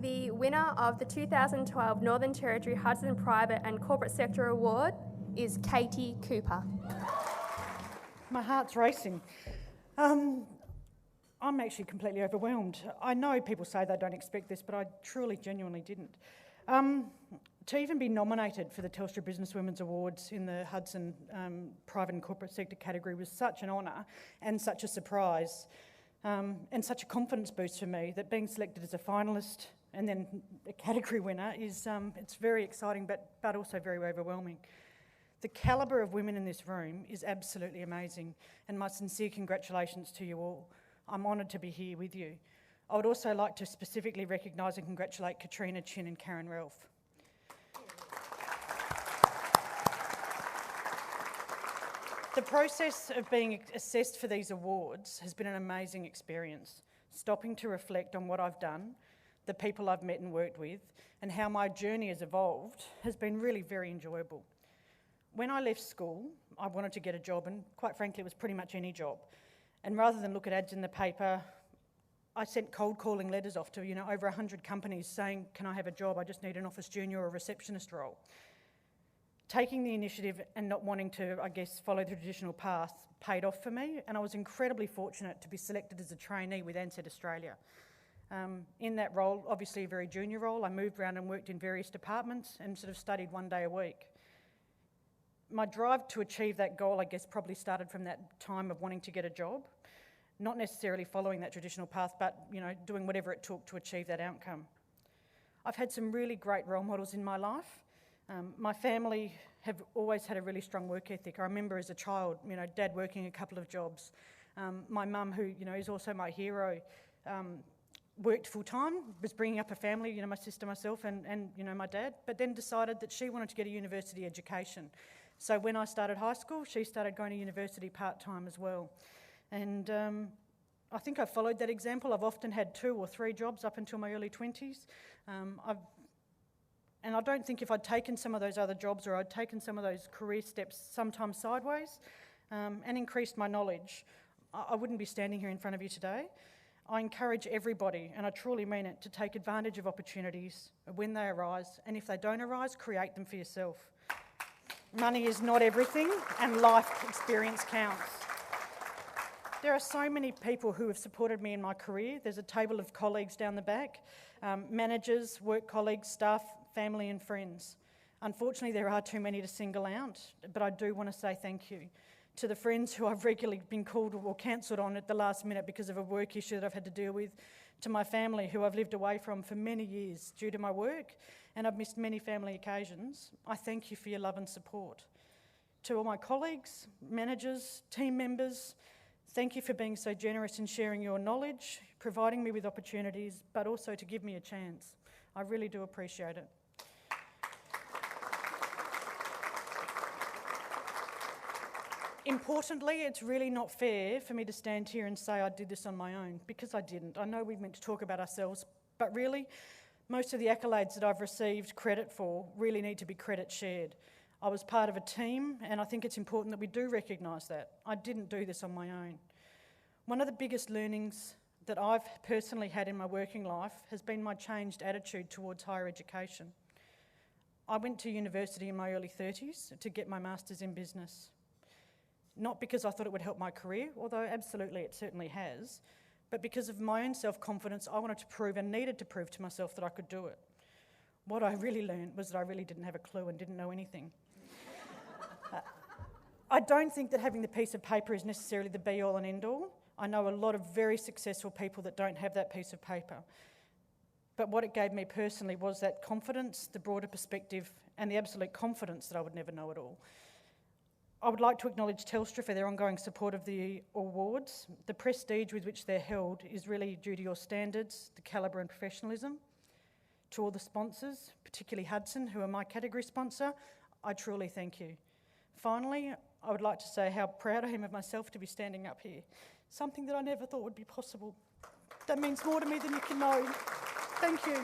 The winner of the 2012 Northern Territory Hudson Private and Corporate Sector Award is Katie Cooper. My heart's racing. I'm actually completely overwhelmed. I know people say they don't expect this, but I truly, genuinely didn't. To even be nominated for the Telstra Businesswomen's Awards in the Hudson Private and Corporate Sector category was such an honour and such a surprise and such a confidence boost for me that being selected as a finalist and then a category winner is it's very exciting but also very overwhelming. The calibre of women in this room is absolutely amazing, and my sincere congratulations to you all. I'm honoured to be here with you. I would also like to specifically recognise and congratulate Katrina Chin and Karen Ralph. The process of being assessed for these awards has been an amazing experience, stopping to reflect on what I've done, the people I've met and worked with, and how my journey has evolved has been really very enjoyable. When I left school, I wanted to get a job, and quite frankly, it was pretty much any job. And rather than look at ads in the paper, I sent cold calling letters off to over 100 companies saying, can I have a job? I just need an office junior or a receptionist role. Taking the initiative and not wanting to, follow the traditional path paid off for me, and I was incredibly fortunate to be selected as a trainee with Ansett Australia. In that role, obviously a very junior role, I moved around and worked in various departments and sort of studied one day a week. My drive to achieve that goal, probably started from that time of wanting to get a job, not necessarily following that traditional path, but doing whatever it took to achieve that outcome. I've had some really great role models in my life. My family have always had a really strong work ethic. I remember as a child, Dad working a couple of jobs. My mum, who is also my hero, worked full-time, was bringing up a family, my sister, myself, and my dad, but then decided that she wanted to get a university education. So when I started high school, she started going to university part-time as well. And I think I followed that example. I've often had 2 or 3 jobs up until my early 20s. And I don't think if I'd taken some of those other jobs or I'd taken some of those career steps sometimes sideways and increased my knowledge, I wouldn't be standing here in front of you today. I encourage everybody, and I truly mean it, to take advantage of opportunities when they arise, and if they don't arise, create them for yourself. Money is not everything, and life experience counts. There are so many people who have supported me in my career. There's a table of colleagues down the back, managers, work colleagues, staff, family and friends. Unfortunately, there are too many to single out, but I do want to say thank you to the friends who I've regularly been called or cancelled on at the last minute because of a work issue that I've had to deal with, to my family who I've lived away from for many years due to my work, and I've missed many family occasions. I thank you for your love and support. To all my colleagues, managers, team members, thank you for being so generous in sharing your knowledge, providing me with opportunities, but also to give me a chance. I really do appreciate it. Importantly, it's really not fair for me to stand here and say I did this on my own, because I didn't. I know we're meant to talk about ourselves, but really, most of the accolades that I've received credit for really need to be credit shared. I was part of a team, and I think it's important that we do recognise that. I didn't do this on my own. One of the biggest learnings that I've personally had in my working life has been my changed attitude towards higher education. I went to university in my early 30s to get my master's in business. Not because I thought it would help my career, although absolutely it certainly has, but because of my own self-confidence, I wanted to prove and needed to prove to myself that I could do it. What I really learned was that I really didn't have a clue and didn't know anything. I don't think that having the piece of paper is necessarily the be-all and end-all. I know a lot of very successful people that don't have that piece of paper. But what it gave me personally was that confidence, the broader perspective, and the absolute confidence that I would never know it all. I would like to acknowledge Telstra for their ongoing support of the awards. The prestige with which they're held is really due to your standards, the calibre and professionalism. To all the sponsors, particularly Hudson, who are my category sponsor, I truly thank you. Finally, I would like to say how proud I am of myself to be standing up here, something that I never thought would be possible. That means more to me than you can know. Thank you.